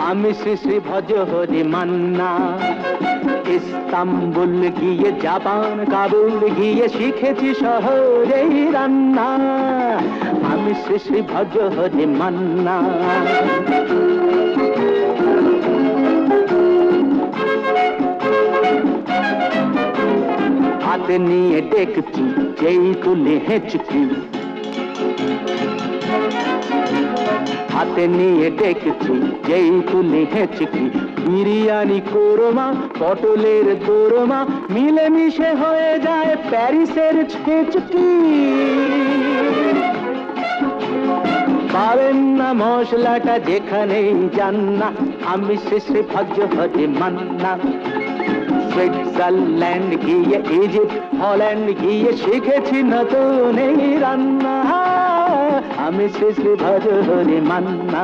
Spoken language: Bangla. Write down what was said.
আমি শ্রী শ্রী ভজ হরি মান্না। ইস্তাম্বুল গিয়ে জাপান কাবুল গিয়ে শিখেছি শহরেই রান্না। আমি শ্রী শ্রী ভজ হরি মান্না। হাতে নিয়ে ডেকছি যেই তুলে হেঁচকি, হাতে নিয়ে ডেকছি যেই তুলে হেঁচকি। বিরিয়ানি কোরমা পটলের দোরমা মিলেমিশে হয়ে যায় প্যারিসের ছেচকি। পাবেন না মশলাটা যেখানেই যান না। আমি শ্রী শ্রী ভজ হরি মান্না। সুইজারল্যান্ড গিয়ে ইজিপ্ট হল্যান্ড গিয়ে শিখেছি নতুন এই রান্না। আমি শ্রী শ্রী ভজ হরি মান্না।